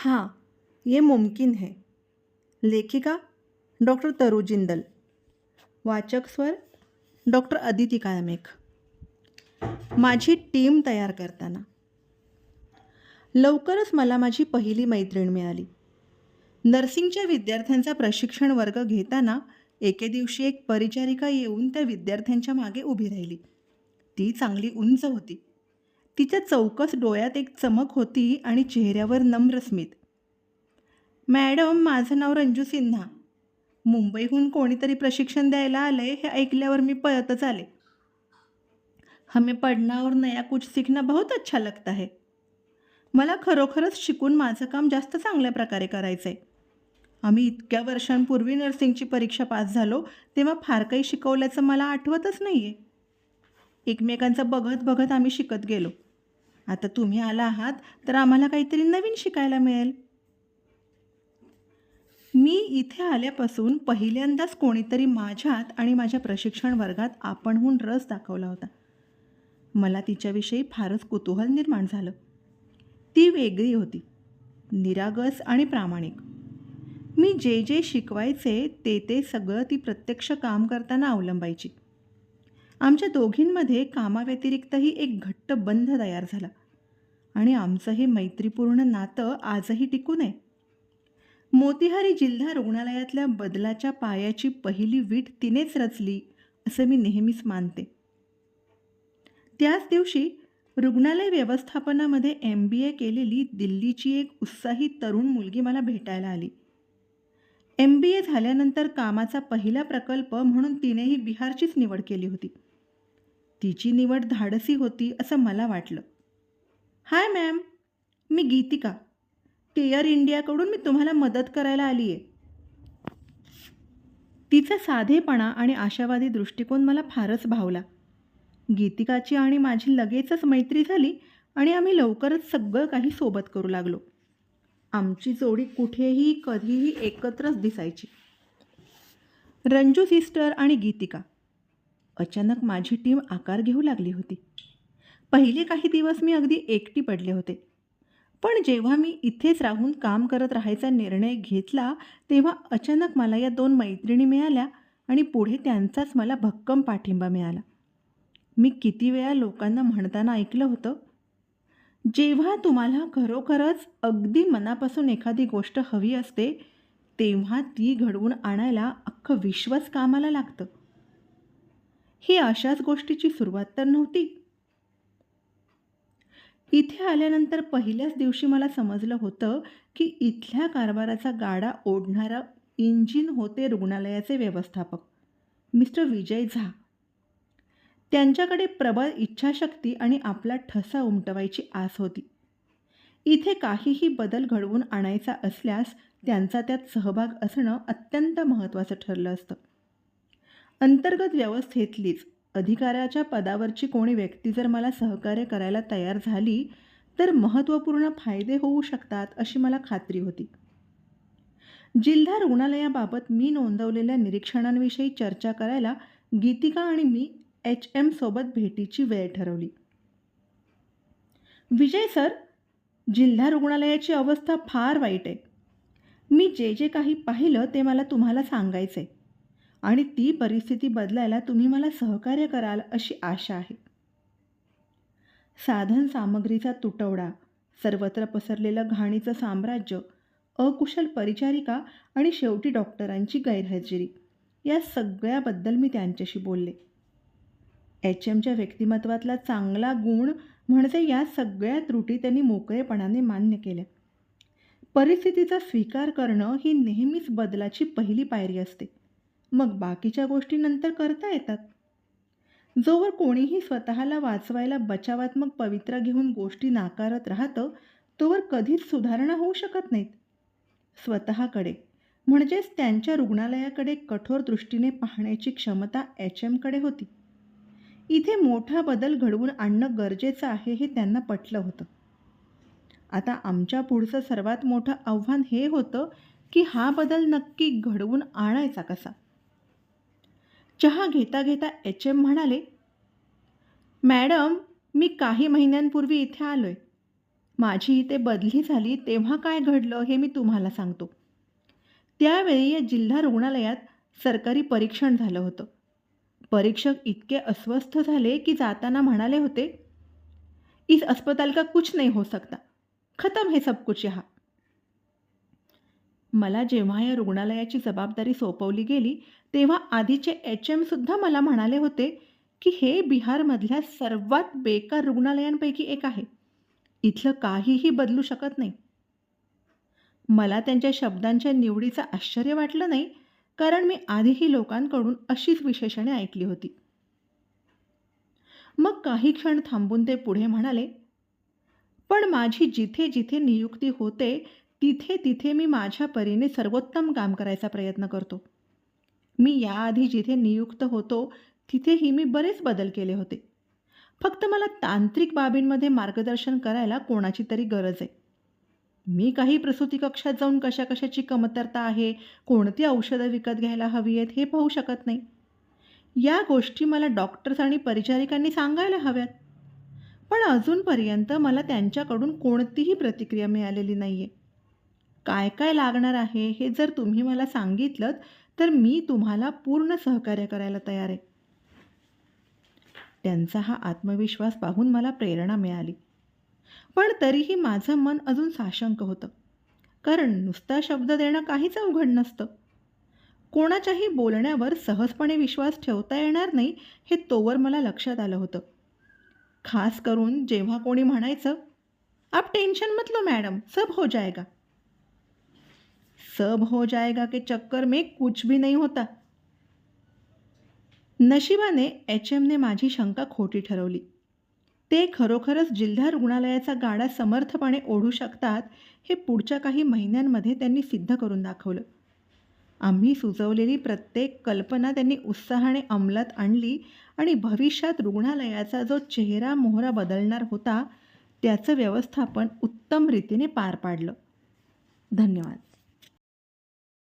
हाँ, ये मुमकिन है. लेखिका डॉक्टर तरु जिंदल. वाचक स्वर डॉक्टर अदिती काळमेघ. माझी टीम तयार करताना लवकरच मला माझी पहिली मैत्रीण मिळाली. नर्सिंगच्या विद्यार्थ्यांचा प्रशिक्षण वर्ग घेताना एके दिवशी एक परिचारिका येऊन त्या विद्यार्थ्यांच्या मागे उभी राहिली. ती चांगली उंच होती. तिच्या चौकस डोळ्यात एक चमक होती आणि चेहऱ्यावर नम्र स्मित. मॅडम, माझं नाव रंजू सिन्हा. मुंबईहून कोणीतरी प्रशिक्षण द्यायला आलंय हे ऐकल्यावर मी पळतच आले. हमें पढ़ना और नया कुछ सीखना बहुत अच्छा लगता है. मला खरोखरच शिकून माझं काम जास्त चांगल्या प्रकारे करायचं आहे. आम्ही इतक्या वर्षांपूर्वी नर्सिंगची परीक्षा पास झालो तेव्हा फार काही शिकवल्याचं मला आठवतच नाही आहे. एकमेकांचं बघत बघत आम्ही शिकत गेलो. आता तुम्ही आला आहात तर आम्हाला काहीतरी नवीन शिकायला मिळेल. मी इथे आल्यापासून पहिल्यांदाच कोणीतरी माझ्यात आणि माझ्या प्रशिक्षण वर्गात आपणहून रस दाखवला होता. मला तिच्याविषयी फारच कुतूहल निर्माण झालं. ती वेगळी होती, निरागस आणि प्रामाणिक. मी जे जे शिकवायचे ते सगळं ती प्रत्यक्ष काम करताना अवलंबायची. आमच्या दोघींमध्ये कामाव्यतिरिक्तही एक घट्ट बंध तयार झाला आणि आमचं हे मैत्रीपूर्ण नातं आजही टिकून आहे. मोतीहारी जिल्हा रुग्णालयातल्या बदलाच्या पायाची पहिली वीट तिनेच रचली असं मी नेहमीच मानते. त्याच दिवशी रुग्णालय व्यवस्थापनामध्ये MBA केलेली दिल्लीची एक उत्साही तरुण मुलगी मला भेटायला आली. MBA झाल्यानंतर कामाचा पहिला प्रकल्प म्हणून तिनेही बिहारचीच निवड केली होती. तिची निवड धाडसी होती असं मला वाटलं. हाय मॅम, मी गीतिका. केअर इंडियाकडून मी तुम्हाला मदत करायला आली आहे. तिचा साधेपणा आणि आशावादी दृष्टिकोन मला फारच भावला. गीतिकाची आणि माझी लगेचच मैत्री झाली आणि आम्ही लवकरच सगळं काही सोबत करू लागलो. आमची जोडी कुठेही कधीही एकत्रच दिसायची. रंजू सिस्टर आणि गीतिका. अचानक माझी टीम आकार घेऊ लागली होती. पहिले काही दिवस मी अगदी एकटी पडले होते. पण जेव्हा मी इथेच राहून काम करत राहायचा निर्णय घेतला तेव्हा अचानक मला या 2 मैत्रिणी मिळाल्या आणि पुढे त्यांचाच मला भक्कम पाठिंबा मिळाला. मी किती वेळा लोकांना म्हणताना ऐकलं होतं, जेव्हा तुम्हाला खरोखरच अगदी मनापासून एखादी गोष्ट हवी असते तेव्हा ती घडवून आणायला अख्खं विश्वच कामाला लागतं. ही अशाच गोष्टीची सुरुवात तर नव्हती. इथे आल्यानंतर पहिल्याच दिवशी मला समजलं होतं की इथल्या कारभाराचा गाडा ओढणारा इंजिन होते रुग्णालयाचे व्यवस्थापक मिस्टर विजय झा. त्यांच्याकडे प्रबळ इच्छाशक्ती आणि आपला ठसा उमटवायची आस होती. इथे काहीही बदल घडवून आणायचा असल्यास त्यांचा त्यात सहभाग असणं अत्यंत महत्त्वाचं ठरलं असतं. अंतर्गत व्यवस्थेतलीच अधिकाऱ्याच्या पदावरची कोणी व्यक्ती जर मला सहकार्य करायला तयार झाली तर महत्त्वपूर्ण फायदे होऊ शकतात अशी मला खात्री होती. जिल्हा रुग्णालयाबाबत मी नोंदवलेल्या निरीक्षणांविषयी चर्चा करायला गीतिका आणि मी HM सोबत भेटीची वेळ ठरवली. विजय सर, जिल्हा रुग्णालयाची अवस्था फार वाईट आहे. मी जे जे काही पाहिलं ते मला तुम्हाला सांगायचं आहे आणि ती परिस्थिती बदलायला तुम्ही मला सहकार्य कराल अशी आशा आहे. साधन सामग्रीचा तुटवडा, सर्वत्र पसरलेलं घाणीचं साम्राज्य, अकुशल परिचारिका आणि शेवटी डॉक्टरांची गैरहजेरी या सगळ्याबद्दल मी त्यांच्याशी बोलले. HMच्या व्यक्तिमत्वातला चांगला गुण म्हणजे या सगळ्या त्रुटी त्यांनी मोकळेपणाने मान्य केल्या. परिस्थितीचा स्वीकार करणं ही नेहमीच बदलाची पहिली पायरी असते. मग बाकीच्या गोष्टी नंतर करता येतात. जोवर कोणीही स्वतःला वाचवायला बचावात्मक पवित्रा घेऊन गोष्टी नाकारत राहतं तोवर कधीच सुधारणा होऊ शकत नाहीत. स्वतःकडे म्हणजेच त्यांच्या रुग्णालयाकडे कठोर दृष्टीने पाहण्याची क्षमता HMकडे होती. इथे मोठा बदल घडवून आणणं गरजेचं आहे हे त्यांना पटलं होतं. आता आमच्या पुढचं सर्वात मोठं आव्हान हे होतं की हा बदल नक्की घडवून आणायचा कसा. चहा घेता घेता HM म्हणाले, मॅडम, मी काही महिन्यांपूर्वी इथे आलोय. माझी इथे बदली झाली तेव्हा काय घडलं हे मी तुम्हाला सांगतो. त्यावेळी या जिल्हा रुग्णालयात सरकारी परीक्षण झालं होतं. परीक्षक इतके अस्वस्थ झाले की जाताना म्हणाले होते, "इस अस्पताल का कुछ नहीं हो सकता. खतम है सब कुछ यहाँ." मला जेव्हा या रुग्णालयाची जबाबदारी सोपवली गेली, तेव्हा आधीचे सुद्धा मला म्हणाले होते, की हे बिहारमधल्या सर्वात बेकार रुग्णालयांपैकी एक आहे. इथलं काहीही बदलू शकत नाही. मला त्यांच्या शब्दांच्या निवडीचं आश्चर्य वाटलं नाही, कारण मी आधीही लोकांकडून अशीच विशेषणे ऐकली होती. मग काही क्षण थांबून ते पुढे म्हणाले, "पण माझी जिथे-जिथे नियुक्ती होते, तिथे-तिथे मी माझ्या परीने सर्वोत्तम काम करायचा प्रयत्न करतो. मी याआधी जिथे नियुक्त होतो, तिथेही मी बरेच बदल केले होते. फक्त मला तांत्रिक बाबींमध्ये मार्गदर्शन करायला कोणाची तरी गरज आहे. मी काही प्रसूती कक्षात जाऊन कशा-कशाची कमतरता आहे, कोणती औषधं विकत घ्यायला हवी आहेत, हे पाहू शकत नाही. या गोष्टी मला डॉक्टर्स आणि परिचारिकांनी सांगायला हव्यात. पण अजूनपर्यंत मला त्यांच्याकडून कोणतीही प्रतिक्रिया मिळालेली नाही आहे. काय काय लागणार आहे हे जर तुम्ही मला सांगितलंत, तर मी तुम्हाला पूर्ण सहकार्य करायला तयार आहे." त्यांचा हा आत्मविश्वास पाहून मला प्रेरणा मिळाली. पण तरीही माझं मन अजून साशंक होतं. कारण नुसता शब्द देणं काहीच अवघड नसतं. कोणाच्याही बोलण्यावर सहजपणे विश्वास ठेवता येणार नाही हे तोवर मला लक्षात आलं होतं. खास करून जेव्हा कोणी म्हणायचं, "आप टेंशन मत लो मैडम, सब हो जाएगा." सब हो जाएगा के चक्कर में कुछ भी नहीं होता. नशिबाने एचएमने माझी शंका खोटी ठरवली. ते खरोखरच जिल्हा रुग्णालयाचा गाडा समर्थपणे ओढू शकतात हे पुढच्या काही महिन्यांमध्ये त्यांनी सिद्ध करून दाखवलं. आम्ही सुचवलेली प्रत्येक कल्पना त्यांनी उत्साहाने अंमलात आणली आणि भविष्यात रुग्णालयाचा जो चेहरा मोहरा बदलणार होता, त्याचं व्यवस्थापन उत्तम रीतीने पार पाडलं. धन्यवाद.